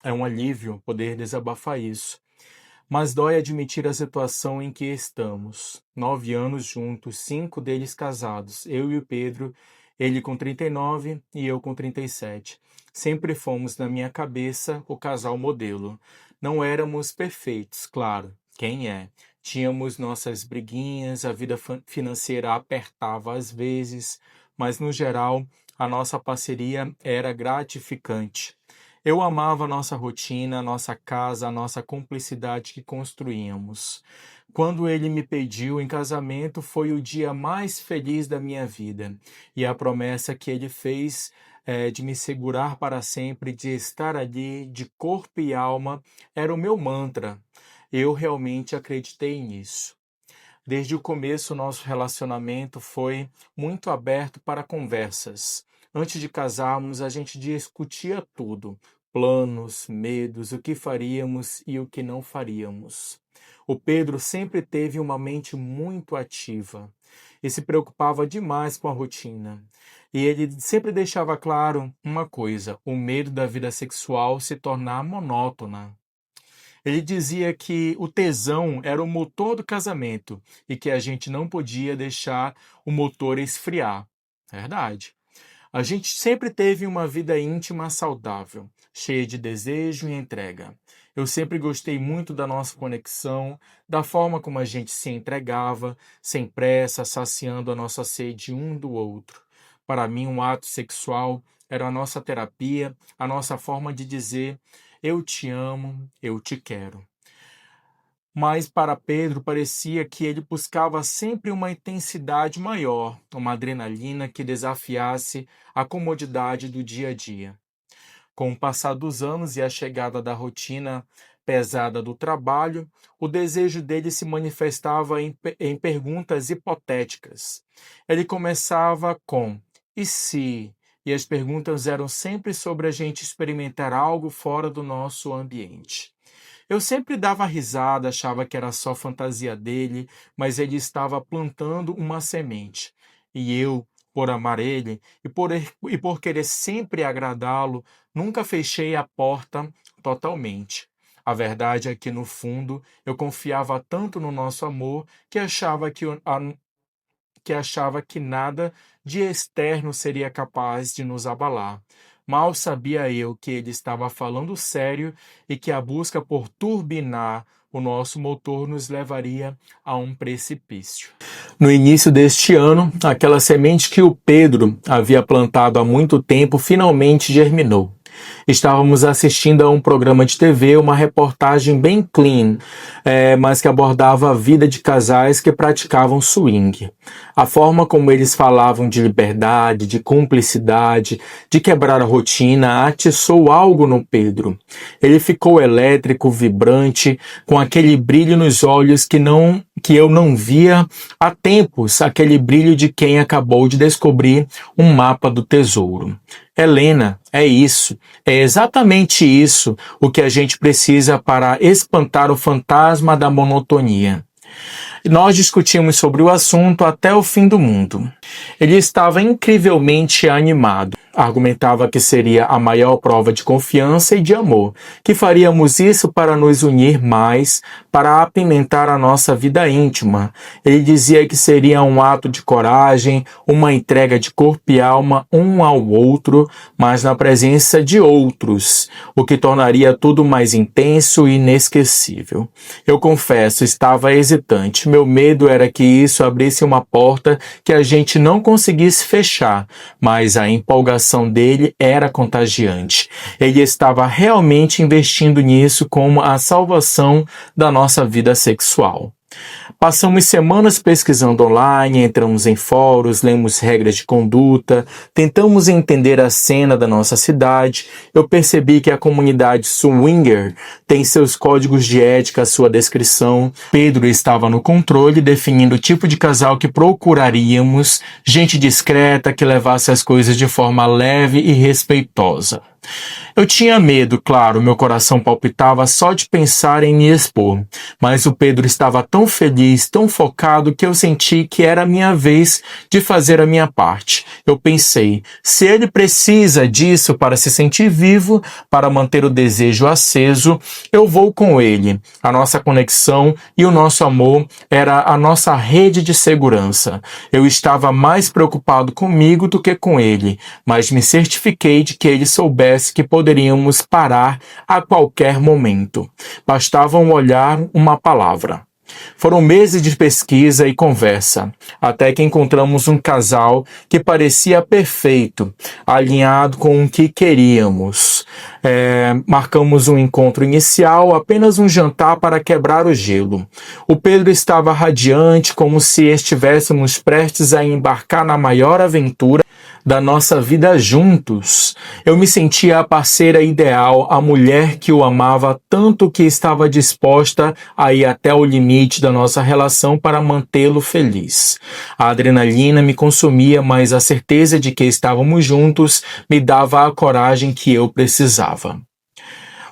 É um alívio poder desabafar isso. Mas dói admitir a situação em que estamos. 9 anos juntos, 5 deles casados. Eu e o Pedro, ele com 39 e eu com 37. Sempre fomos, na minha cabeça, o casal modelo. Não éramos perfeitos, claro. Quem é? Tínhamos nossas briguinhas, a vida financeira apertava às vezes, mas no geral, a nossa parceria era gratificante. Eu amava a nossa rotina, a nossa casa, a nossa cumplicidade que construíamos. Quando ele me pediu em casamento, foi o dia mais feliz da minha vida. E a promessa que ele fez de me segurar para sempre, de estar ali, de corpo e alma, era o meu mantra. Eu realmente acreditei nisso. Desde o começo, nosso relacionamento foi muito aberto para conversas. Antes de casarmos, a gente discutia tudo: planos, medos, o que faríamos e o que não faríamos. O Pedro sempre teve uma mente muito ativa e se preocupava demais com a rotina. E ele sempre deixava claro uma coisa: o medo da vida sexual se tornar monótona. Ele dizia que o tesão era o motor do casamento e que a gente não podia deixar o motor esfriar. Verdade. A gente sempre teve uma vida íntima saudável, cheia de desejo e entrega. Eu sempre gostei muito da nossa conexão, da forma como a gente se entregava, sem pressa, saciando a nossa sede um do outro. Para mim, um ato sexual era a nossa terapia, a nossa forma de dizer: eu te amo, eu te quero. Mas para Pedro parecia que ele buscava sempre uma intensidade maior, uma adrenalina que desafiasse a comodidade do dia a dia. Com o passar dos anos e a chegada da rotina pesada do trabalho, o desejo dele se manifestava em perguntas hipotéticas. Ele começava com "e se?" E as perguntas eram sempre sobre a gente experimentar algo fora do nosso ambiente. Eu sempre dava risada, achava que era só fantasia dele, mas ele estava plantando uma semente. E eu, por amar ele e por querer sempre agradá-lo, nunca fechei a porta totalmente. A verdade é que, no fundo, eu confiava tanto no nosso amor que achava que nada de externo seria capaz de nos abalar. Mal sabia eu que ele estava falando sério e que a busca por turbinar o nosso motor nos levaria a um precipício. No início deste ano, aquela semente que o Pedro havia plantado há muito tempo finalmente germinou. Estávamos assistindo a um programa de TV, uma reportagem bem clean, mas que abordava a vida de casais que praticavam swing. A forma como eles falavam de liberdade, de cumplicidade, de quebrar a rotina, atiçou algo no Pedro. Ele ficou elétrico, vibrante, com aquele brilho nos olhos que eu não via há tempos, aquele brilho de quem acabou de descobrir um mapa do tesouro. Helena, é isso, é exatamente isso o que a gente precisa para espantar o fantasma da monotonia. Nós discutimos sobre o assunto até o fim do mundo. Ele estava incrivelmente animado. Argumentava que seria a maior prova de confiança e de amor, que faríamos isso para nos unir mais, para apimentar a nossa vida íntima. Ele dizia que seria um ato de coragem, uma entrega de corpo e alma um ao outro, mas na presença de outros, o que tornaria tudo mais intenso e inesquecível. Eu confesso, estava hesitante. Meu medo era que isso abrisse uma porta que a gente não conseguisse fechar, mas a empolgação dele era contagiante. Ele estava realmente investindo nisso como a salvação da nossa vida sexual. Passamos semanas pesquisando online, entramos em fóruns, lemos regras de conduta, tentamos entender a cena da nossa cidade. Eu percebi que a comunidade swinger tem seus códigos de ética, sua descrição. Pedro estava no controle, definindo o tipo de casal que procuraríamos, gente discreta que levasse as coisas de forma leve e respeitosa. Eu tinha medo, claro, meu coração palpitava só de pensar em me expor, mas o Pedro estava tão feliz, tão focado, que eu senti que era a minha vez de fazer a minha parte. Eu pensei, se ele precisa disso para se sentir vivo, para manter o desejo aceso, eu vou com ele. A nossa conexão e o nosso amor era a nossa rede de segurança. Eu estava mais preocupado comigo do que com ele, mas me certifiquei de que ele soubesse que poderíamos parar a qualquer momento. Bastava um olhar, uma palavra. Foram meses de pesquisa e conversa, até que encontramos um casal que parecia perfeito, alinhado com o que queríamos. Marcamos um encontro inicial, apenas um jantar para quebrar o gelo. O Pedro estava radiante, como se estivéssemos prestes a embarcar na maior aventura da nossa vida juntos. Eu me sentia a parceira ideal, a mulher que o amava tanto que estava disposta a ir até o limite da nossa relação para mantê-lo feliz. A adrenalina me consumia, mas a certeza de que estávamos juntos me dava a coragem que eu precisava.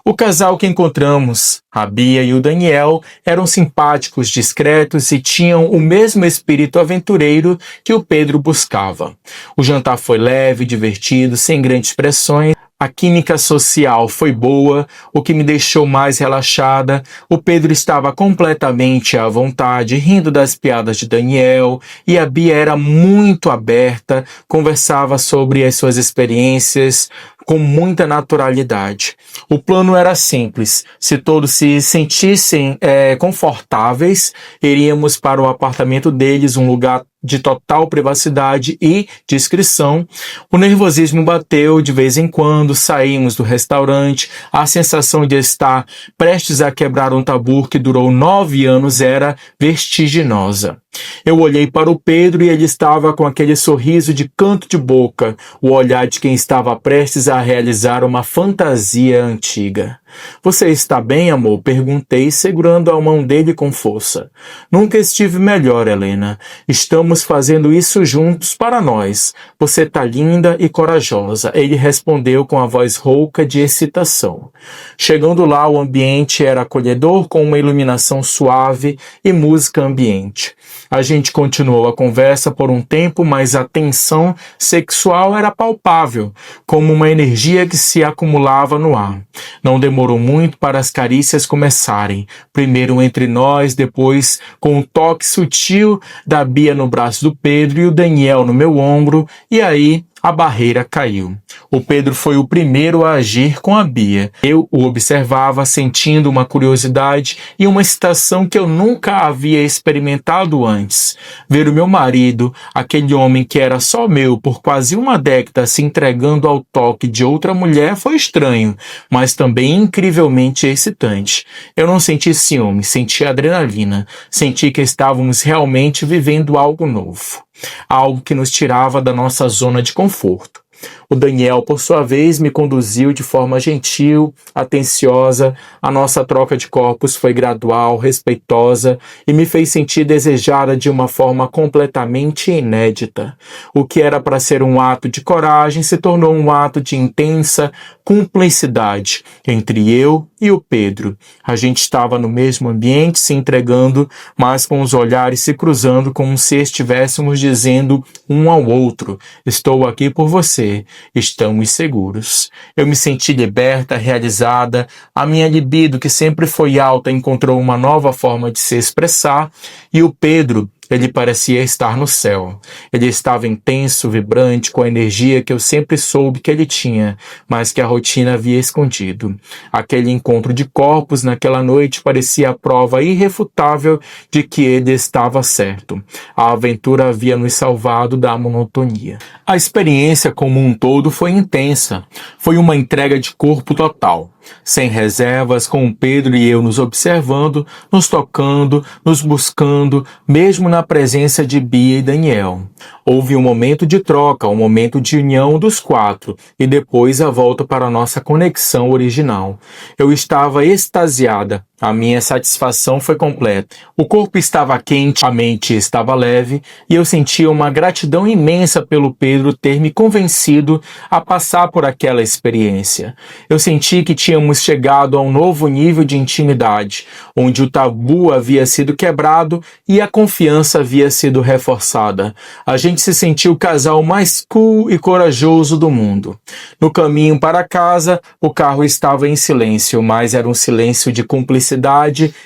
O casal que encontramos, a Bia e o Daniel, eram simpáticos, discretos e tinham o mesmo espírito aventureiro que o Pedro buscava. O jantar foi leve, divertido, sem grandes pressões. A química social foi boa, o que me deixou mais relaxada. O Pedro estava completamente à vontade, rindo das piadas de Daniel, e a Bia era muito aberta, conversava sobre as suas experiências com muita naturalidade. O plano era simples. Se todos se sentissem confortáveis, iríamos para o apartamento deles, um lugar de total privacidade e discrição. O nervosismo bateu de vez em quando, saímos do restaurante, a sensação de estar prestes a quebrar um tabu que durou 9 anos era vertiginosa. Eu olhei para o Pedro e ele estava com aquele sorriso de canto de boca, o olhar de quem estava prestes a realizar uma fantasia antiga. Você está bem, amor? Perguntei, segurando a mão dele com força. Nunca estive melhor, Helena. Estamos fazendo isso juntos para nós. Você está linda e corajosa. Ele respondeu com a voz rouca de excitação. Chegando lá, o ambiente era acolhedor, com uma iluminação suave e música ambiente. A gente continuou a conversa por um tempo, mas a tensão sexual era palpável, como uma energia que se acumulava no ar. Não demorou muito para as carícias começarem, primeiro entre nós, depois com um toque sutil da Bia no braço do Pedro e o Daniel no meu ombro, e aí a barreira caiu. O Pedro foi o primeiro a agir com a Bia. Eu o observava, sentindo uma curiosidade e uma excitação que eu nunca havia experimentado antes. Ver o meu marido, aquele homem que era só meu por quase uma década, se entregando ao toque de outra mulher foi estranho, mas também incrivelmente excitante. Eu não senti ciúme, senti adrenalina, senti que estávamos realmente vivendo algo novo. Algo que nos tirava da nossa zona de conforto. O Daniel, por sua vez, me conduziu de forma gentil, atenciosa. A nossa troca de corpos foi gradual, respeitosa e me fez sentir desejada de uma forma completamente inédita. O que era para ser um ato de coragem se tornou um ato de intensa cumplicidade entre eu e o Pedro. A gente estava no mesmo ambiente, se entregando, mas com os olhares se cruzando como se estivéssemos dizendo um ao outro: estou aqui por você, estamos seguros. Eu me senti liberta, realizada. A minha libido, que sempre foi alta, encontrou uma nova forma de se expressar, e o Pedro, ele parecia estar no céu. Ele estava intenso, vibrante, com a energia que eu sempre soube que ele tinha, mas que a rotina havia escondido. Aquele encontro de corpos naquela noite parecia a prova irrefutável de que ele estava certo. A aventura havia nos salvado da monotonia. A experiência como um todo foi intensa. Foi uma entrega de corpo total. Sem reservas, com o Pedro e eu nos observando, nos tocando, nos buscando, mesmo na presença de Bia e Daniel. Houve um momento de troca, um momento de união dos quatro, e depois a volta para a nossa conexão original. Eu estava extasiada, A minha satisfação foi completa. O corpo estava quente, a mente estava leve, e eu sentia uma gratidão imensa pelo Pedro ter me convencido a passar por aquela experiência. Eu senti que tínhamos chegado a um novo nível de intimidade, onde o tabu havia sido quebrado e a confiança havia sido reforçada. A gente se sentiu o casal mais cool e corajoso do mundo. No caminho para casa, o carro estava em silêncio, mas era um silêncio de cumplicidade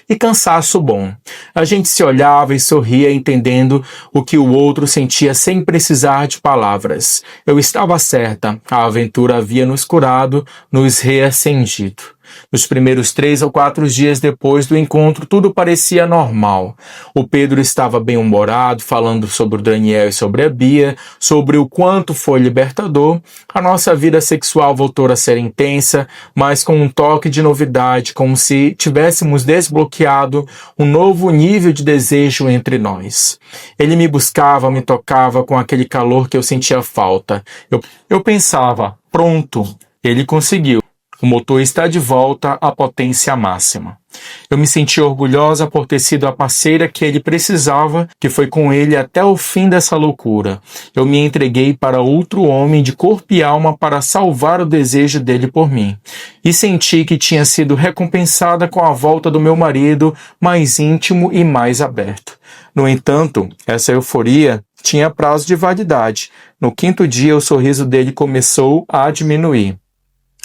e cansaço bom. A gente se olhava e sorria, entendendo o que o outro sentia sem precisar de palavras. Eu estava certa, a aventura havia nos curado, nos reacendido. Nos primeiros 3 ou 4 dias depois do encontro, tudo parecia normal. O Pedro estava bem-humorado, falando sobre o Daniel e sobre a Bia, sobre o quanto foi libertador. A nossa vida sexual voltou a ser intensa, mas com um toque de novidade, como se tivéssemos desbloqueado um novo nível de desejo entre nós. Ele me buscava, me tocava com aquele calor que eu sentia falta. Eu pensava, pronto, ele conseguiu. O motor está de volta à potência máxima. Eu me senti orgulhosa por ter sido a parceira que ele precisava, que foi com ele até o fim dessa loucura. Eu me entreguei para outro homem de corpo e alma para salvar o desejo dele por mim. E senti que tinha sido recompensada com a volta do meu marido mais íntimo e mais aberto. No entanto, essa euforia tinha prazo de validade. No 5º dia, o sorriso dele começou a diminuir.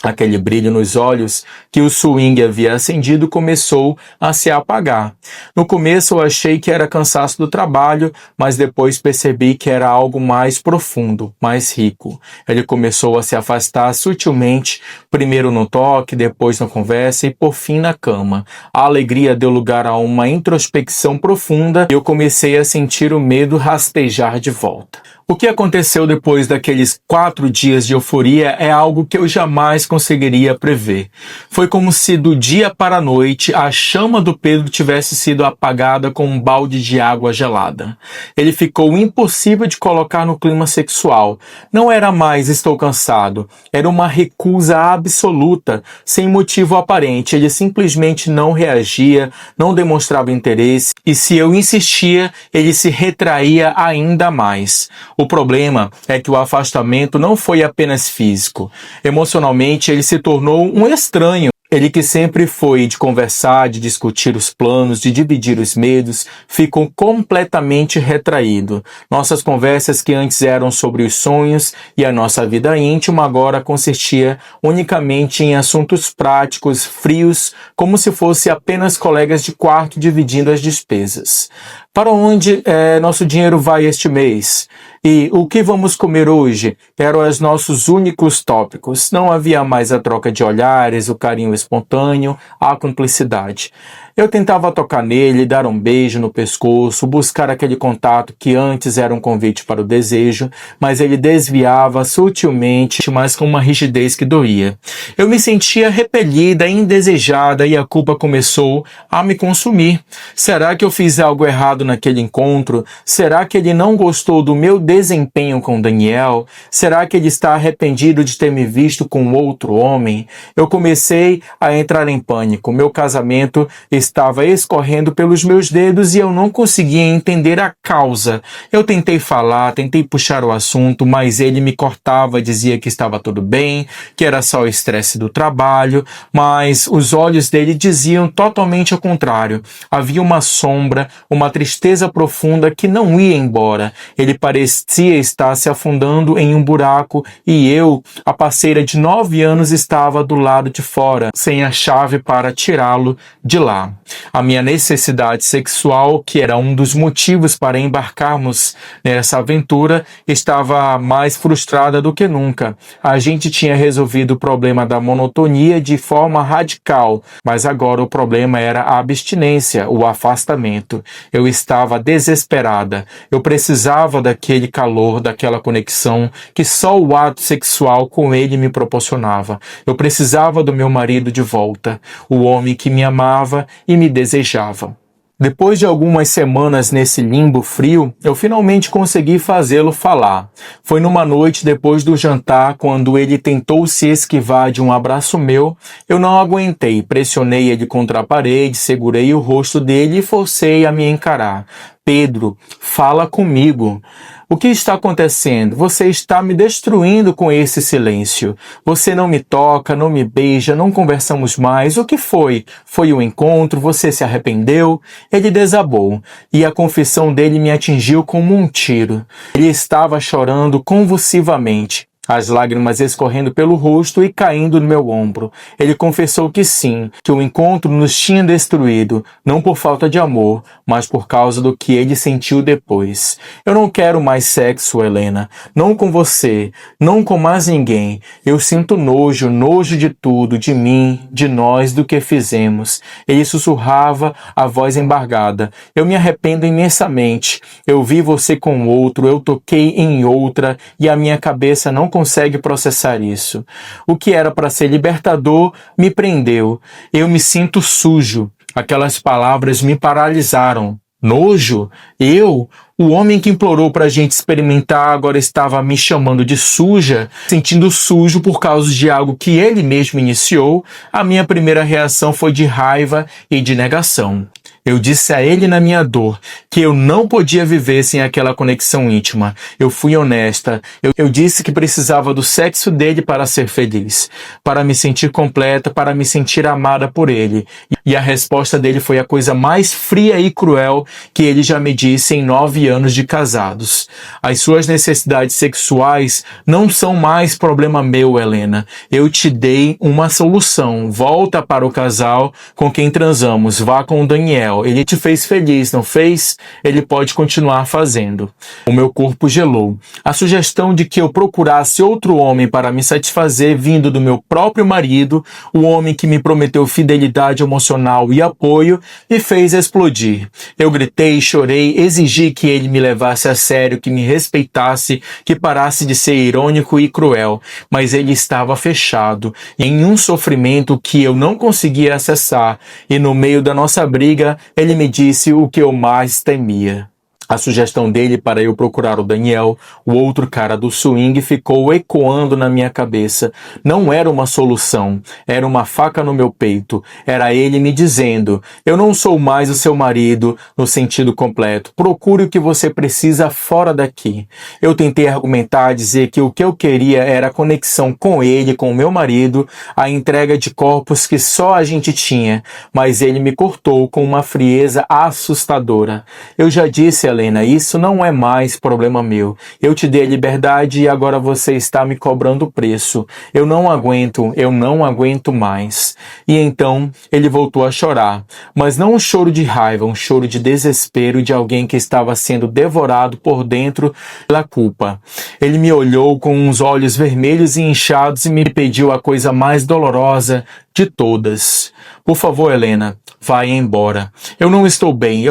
Aquele brilho nos olhos que o swing havia acendido começou a se apagar. No começo eu achei que era cansaço do trabalho, mas depois percebi que era algo mais profundo, mais rico. Ele começou a se afastar sutilmente, primeiro no toque, depois na conversa e por fim na cama. A alegria deu lugar a uma introspecção profunda e eu comecei a sentir o medo rastejar de volta. O que aconteceu depois daqueles 4 dias de euforia é algo que eu jamais conseguiria prever. Foi como se do dia para a noite a chama do Pedro tivesse sido apagada com um balde de água gelada. Ele ficou impossível de colocar no clima sexual. Não era mais estou cansado, era uma recusa absoluta, sem motivo aparente. Ele simplesmente não reagia, não demonstrava interesse e se eu insistia, ele se retraía ainda mais. O problema é que o afastamento não foi apenas físico. Emocionalmente, ele se tornou um estranho. Ele que sempre foi de conversar, de discutir os planos, de dividir os medos, ficou completamente retraído. Nossas conversas que antes eram sobre os sonhos e a nossa vida íntima agora consistia unicamente em assuntos práticos, frios, como se fosse apenas colegas de quarto dividindo as despesas. Para onde nosso dinheiro vai este mês? E o que vamos comer hoje? Eram os nossos únicos tópicos. Não havia mais a troca de olhares, o carinho espontâneo, a cumplicidade. Eu tentava tocar nele, dar um beijo no pescoço, buscar aquele contato que antes era um convite para o desejo, mas ele desviava sutilmente, mas com uma rigidez que doía. Eu me sentia repelida, indesejada e a culpa começou a me consumir. Será que eu fiz algo errado naquele encontro? Será que ele não gostou do meu desempenho com Daniel? Será que ele está arrependido de ter me visto com outro homem? Eu comecei a entrar em pânico. Meu casamento estava escorrendo pelos meus dedos e eu não conseguia entender a causa. Eu tentei falar, tentei puxar o assunto, mas ele me cortava, dizia que estava tudo bem, que era só o estresse do trabalho, mas os olhos dele diziam totalmente o contrário. Havia uma sombra, uma tristeza profunda que não ia embora. Ele parecia estar se afundando em um buraco e eu, a parceira de 9 anos, estava do lado de fora, sem a chave para tirá-lo de lá. A minha necessidade sexual, que era um dos motivos para embarcarmos nessa aventura, estava mais frustrada do que nunca. A gente tinha resolvido o problema da monotonia de forma radical, mas agora o problema era a abstinência, o afastamento. Eu estava desesperada. Eu precisava daquele calor, daquela conexão que só o ato sexual com ele me proporcionava. Eu precisava do meu marido de volta, o homem que me amava e me desejava. Depois de algumas semanas nesse limbo frio, eu finalmente consegui fazê-lo falar. Foi numa noite depois do jantar, quando ele tentou se esquivar de um abraço meu, eu não aguentei, pressionei ele contra a parede, segurei o rosto dele e forcei a me encarar. Pedro, fala comigo. O que está acontecendo? Você está me destruindo com esse silêncio. Você não me toca, não me beija, não conversamos mais. O que foi? Foi um encontro? Você se arrependeu? Ele desabou, e a confissão dele me atingiu como um tiro. Ele estava chorando convulsivamente, as lágrimas escorrendo pelo rosto e caindo no meu ombro. Ele confessou que sim, que o encontro nos tinha destruído, não por falta de amor, mas por causa do que ele sentiu depois. Eu não quero mais sexo, Helena. Não com você, não com mais ninguém. Eu sinto nojo, nojo de tudo, de mim, de nós, do que fizemos. Ele sussurrava, a voz embargada. Eu me arrependo imensamente. Eu vi você com outro, eu toquei em outra, e a minha cabeça não consegue processar isso. O que era para ser libertador me prendeu. Eu me sinto sujo. Aquelas palavras me paralisaram. Nojo? Eu? O homem que implorou para a gente experimentar agora estava me chamando de suja, sentindo sujo por causa de algo que ele mesmo iniciou. A minha primeira reação foi de raiva e de negação. Eu disse a ele na minha dor que eu não podia viver sem aquela conexão íntima. Eu fui honesta. Eu disse que precisava do sexo dele para ser feliz, para me sentir completa, para me sentir amada por ele. E a resposta dele foi a coisa mais fria e cruel que ele já me disse em 9 anos de casados. As suas necessidades sexuais não são mais problema meu, Helena. Eu te dei uma solução. Volta para o casal com quem transamos. Vá com o Daniel. Ele te fez feliz, não fez? Ele pode continuar fazendo. O meu corpo gelou. A sugestão de que eu procurasse outro homem para me satisfazer vindo do meu próprio marido, o homem que me prometeu fidelidade emocional e apoio, me fez explodir. Eu gritei, chorei, exigi que ele me levasse a sério, que me respeitasse, que parasse de ser irônico e cruel, mas ele estava fechado, em um sofrimento que eu não conseguia acessar, e no meio da nossa briga, ele me disse o que eu mais temia. A sugestão dele para eu procurar o Daniel, o outro cara do swing, ficou ecoando na minha cabeça. Não era uma solução, era uma faca no meu peito. Era ele me dizendo, eu não sou mais o seu marido no sentido completo. Procure o que você precisa fora daqui. Eu tentei argumentar, dizer que o que eu queria era a conexão com ele, com o meu marido, a entrega de corpos que só a gente tinha, mas ele me cortou com uma frieza assustadora. Eu já disse, Helena, isso não é mais problema meu. Eu te dei a liberdade e agora você está me cobrando o preço. Eu não aguento mais. E então ele voltou a chorar, mas não um choro de raiva, um choro de desespero de alguém que estava sendo devorado por dentro pela culpa. Ele me olhou com uns olhos vermelhos e inchados e me pediu a coisa mais dolorosa de todas. Por favor, Helena, vai embora. Eu não estou bem.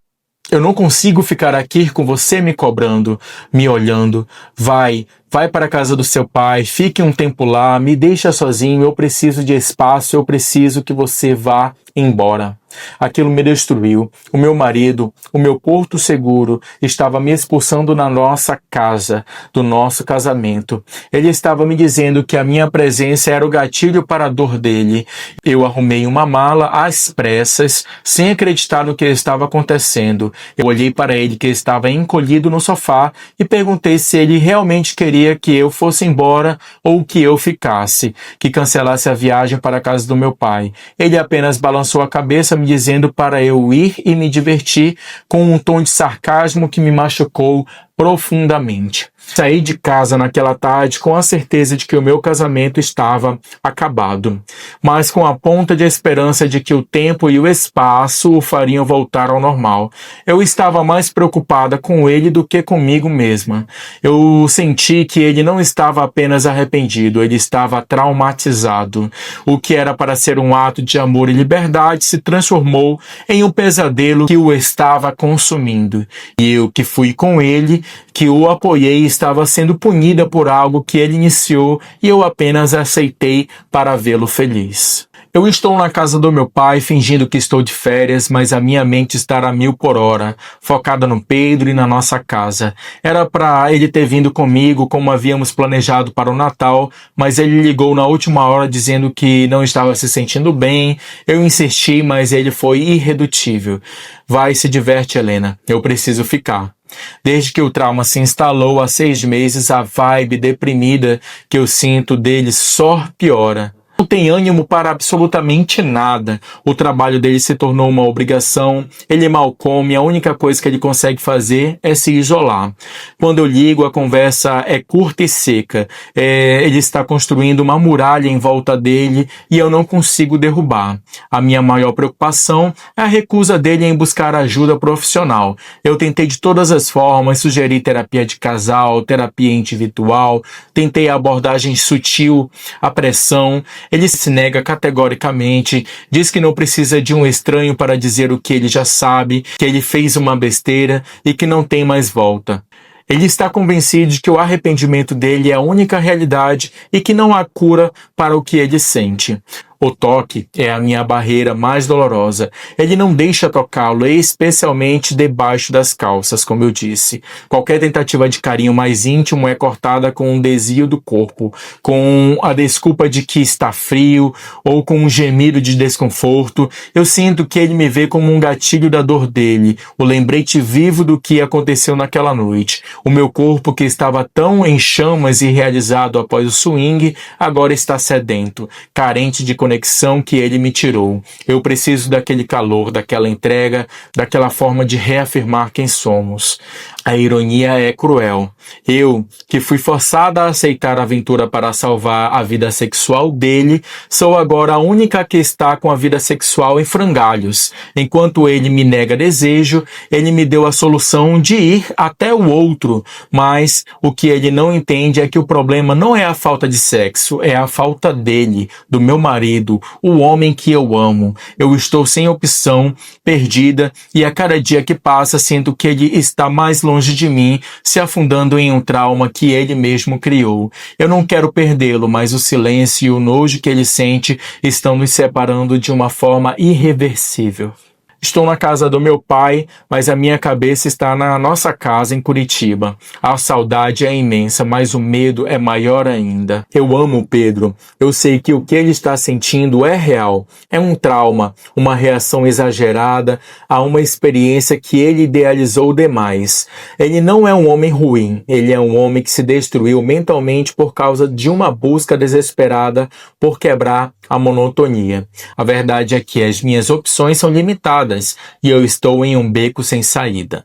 Eu não consigo ficar aqui com você me cobrando, me olhando. Vai para a casa do seu pai, fique um tempo lá, me deixa sozinho, eu preciso de espaço, eu preciso que você vá embora. Aquilo me destruiu. O meu marido, o meu porto seguro, estava me expulsando da nossa casa, do nosso casamento. Ele estava me dizendo que a minha presença era o gatilho para a dor dele. Eu arrumei uma mala às pressas, sem acreditar no que estava acontecendo. Eu olhei para ele que estava encolhido no sofá e perguntei se ele realmente queria que eu fosse embora ou que eu ficasse, que cancelasse a viagem para a casa do meu pai. Ele apenas balançou a cabeça, me dizendo para eu ir e me divertir, com um tom de sarcasmo que me machucou profundamente. Saí de casa naquela tarde com a certeza de que o meu casamento estava acabado, mas com a ponta de esperança de que o tempo e o espaço o fariam voltar ao normal. Eu estava mais preocupada com ele do que comigo mesma. Eu senti que ele não estava apenas arrependido, ele estava traumatizado. O que era para ser um ato de amor e liberdade se transformou em um pesadelo que o estava consumindo. E eu, que fui com ele, que o apoiei, estava sendo punida por algo que ele iniciou e eu apenas aceitei para vê-lo feliz. Eu estou na casa do meu pai fingindo que estou de férias, mas a minha mente está a 1000 por hora, focada no Pedro e na nossa casa. Era para ele ter vindo comigo como havíamos planejado para o Natal, mas ele ligou na última hora dizendo que não estava se sentindo bem. Eu insisti, mas ele foi irredutível. Vai, se diverte, Helena. Eu preciso ficar. Desde que o trauma se instalou há 6 meses, a vibe deprimida que eu sinto dele só piora. Não tem ânimo para absolutamente nada. O trabalho dele se tornou uma obrigação. Ele mal come, a única coisa que ele consegue fazer é se isolar. Quando eu ligo, a conversa é curta e seca. Ele está construindo uma muralha em volta dele e eu não consigo derrubar. A minha maior preocupação é a recusa dele em buscar ajuda profissional. Eu tentei de todas as formas, sugeri terapia de casal, terapia individual, tentei a abordagem sutil, a pressão. Ele se nega categoricamente, diz que não precisa de um estranho para dizer o que ele já sabe, que ele fez uma besteira e que não tem mais volta. Ele está convencido de que o arrependimento dele é a única realidade e que não há cura para o que ele sente. O toque é a minha barreira mais dolorosa. Ele não deixa tocá-lo, especialmente debaixo das calças, como eu disse. Qualquer tentativa de carinho mais íntimo é cortada com um desvio do corpo, com a desculpa de que está frio ou com um gemido de desconforto. Eu sinto que ele me vê como um gatilho da dor dele, o lembrete vivo do que aconteceu naquela noite. O meu corpo, que estava tão em chamas e realizado após o swing, agora está sedento, carente de conexão que ele me tirou. Eu preciso daquele calor, daquela entrega, daquela forma de reafirmar quem somos. A ironia é cruel. Eu, que fui forçada a aceitar a aventura para salvar a vida sexual dele, sou agora a única que está com a vida sexual em frangalhos. Enquanto ele me nega desejo, ele me deu a solução de ir até o outro. Mas o que ele não entende é que o problema não é a falta de sexo, é a falta dele, do meu marido, o homem que eu amo. Eu estou sem opção, perdida, e a cada dia que passa sinto que ele está mais longe de mim, se afundando em um trauma que ele mesmo criou. Eu não quero perdê-lo, mas o silêncio e o nojo que ele sente estão nos separando de uma forma irreversível. Estou na casa do meu pai, mas a minha cabeça está na nossa casa em Curitiba. A saudade é imensa, mas o medo é maior ainda. Eu amo o Pedro. Eu sei que o que ele está sentindo é real. É um trauma, uma reação exagerada a uma experiência que ele idealizou demais. Ele não é um homem ruim. Ele é um homem que se destruiu mentalmente por causa de uma busca desesperada por quebrar a monotonia. A verdade é que as minhas opções são limitadas e eu estou em um beco sem saída.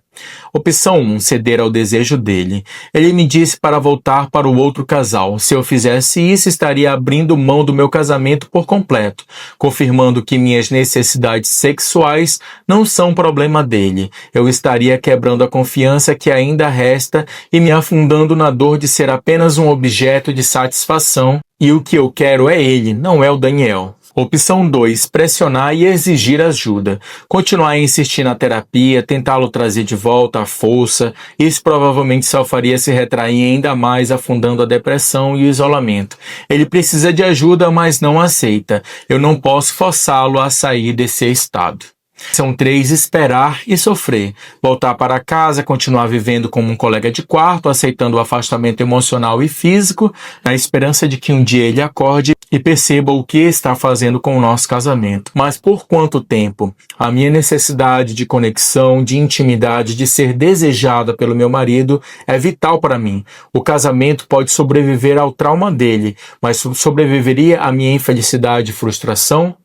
Opção 1, ceder ao desejo dele. Ele me disse para voltar para o outro casal. Se eu fizesse isso, estaria abrindo mão do meu casamento por completo, confirmando que minhas necessidades sexuais não são problema dele. Eu estaria quebrando a confiança que ainda resta e me afundando na dor de ser apenas um objeto de satisfação, e o que eu quero é ele, não é o Daniel. Opção 2, pressionar e exigir ajuda. Continuar a insistir na terapia, tentá-lo trazer de volta à força. Isso provavelmente só faria se retrair ainda mais, afundando a depressão e o isolamento. Ele precisa de ajuda, mas não aceita. Eu não posso forçá-lo a sair desse estado. São 3, esperar e sofrer. Voltar para casa, continuar vivendo como um colega de quarto, aceitando o afastamento emocional e físico, na esperança de que um dia ele acorde e perceba o que está fazendo com o nosso casamento. Mas por quanto tempo? A minha necessidade de conexão, de intimidade, de ser desejada pelo meu marido é vital para mim. O casamento pode sobreviver ao trauma dele, mas sobreviveria à minha infelicidade e frustração?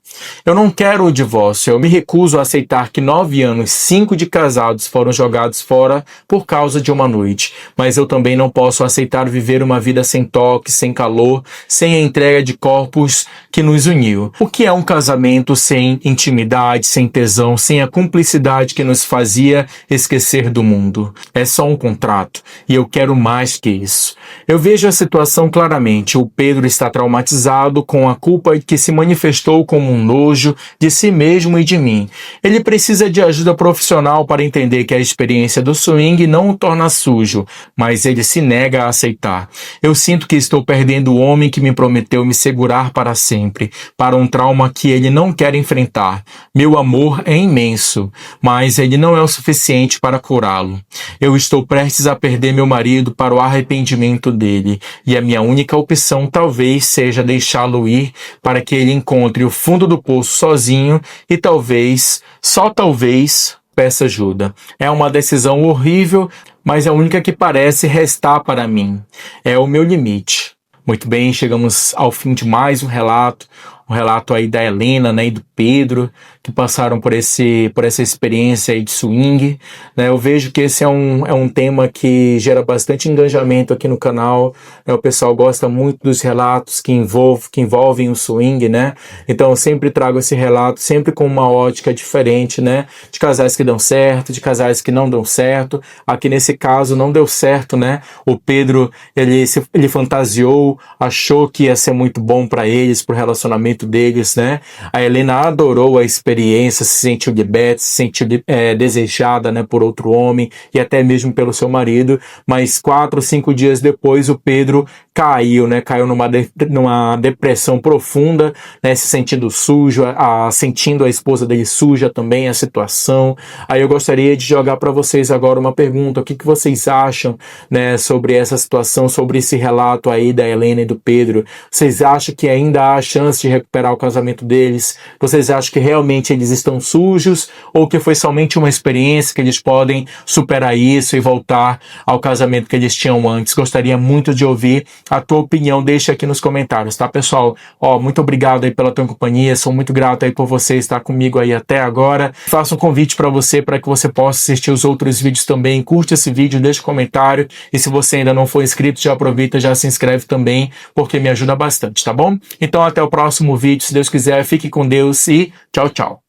Eu não quero o divórcio, eu me recuso a aceitar que 9 anos, 5 de casados foram jogados fora por causa de uma noite, mas eu também não posso aceitar viver uma vida sem toque, sem calor, sem a entrega de corpos que nos uniu. O que é um casamento sem intimidade, sem tesão, sem a cumplicidade que nos fazia esquecer do mundo? É só um contrato, e eu quero mais que isso. Eu vejo a situação claramente, o Pedro está traumatizado com a culpa que se manifestou como um nojo de si mesmo e de mim. Ele precisa de ajuda profissional para entender que a experiência do swing não o torna sujo, mas ele se nega a aceitar. Eu sinto que estou perdendo o homem que me prometeu me segurar para sempre, para um trauma que ele não quer enfrentar. Meu amor é imenso, mas ele não é o suficiente para curá-lo. Eu estou prestes a perder meu marido para o arrependimento dele, e a minha única opção talvez seja deixá-lo ir para que ele encontre o fundo do poço sozinho e talvez, só talvez, peça ajuda. É uma decisão horrível, mas é a única que parece restar para mim. É o meu limite. Muito bem, chegamos ao fim de mais um relato aí da Helena, né, e do Pedro, que passaram por essa experiência aí de swing, né? Eu vejo que esse é um tema que gera bastante engajamento aqui no canal, né? O pessoal gosta muito dos relatos que envolvem o swing, né? Então eu sempre trago esse relato, sempre com uma ótica diferente, né? De casais que dão certo, de casais que não dão certo. Aqui nesse caso não deu certo, né? O Pedro, ele fantasiou, achou que ia ser muito bom para eles, pro relacionamento deles, né? A Helena adorou a experiência, se sentiu liberta, se sentiu desejada, né, por outro homem e até mesmo pelo seu marido, mas 4 ou 5 dias depois o Pedro caiu, né? Caiu numa depressão profunda, né? Se sentindo sujo, sentindo a esposa dele suja também, a situação. Aí eu gostaria de jogar para vocês agora uma pergunta: o que vocês acham, né, sobre essa situação, sobre esse relato aí da Helena e do Pedro? Vocês acham que ainda há chance de recuperar o casamento deles? Vocês acham que realmente eles estão sujos ou que foi somente uma experiência, que eles podem superar isso e voltar ao casamento que eles tinham antes? Gostaria muito de ouvir a tua opinião, deixa aqui nos comentários, tá, pessoal? Muito obrigado aí pela tua companhia, sou muito grato aí por você estar comigo aí até agora. Faço um convite para você que você possa assistir os outros vídeos também. Curte esse vídeo, deixa um comentário, e se você ainda não for inscrito, já aproveita, já se inscreve também, porque me ajuda bastante, tá bom? Então até o próximo vídeo, se Deus quiser, fique com Deus e tchau, tchau.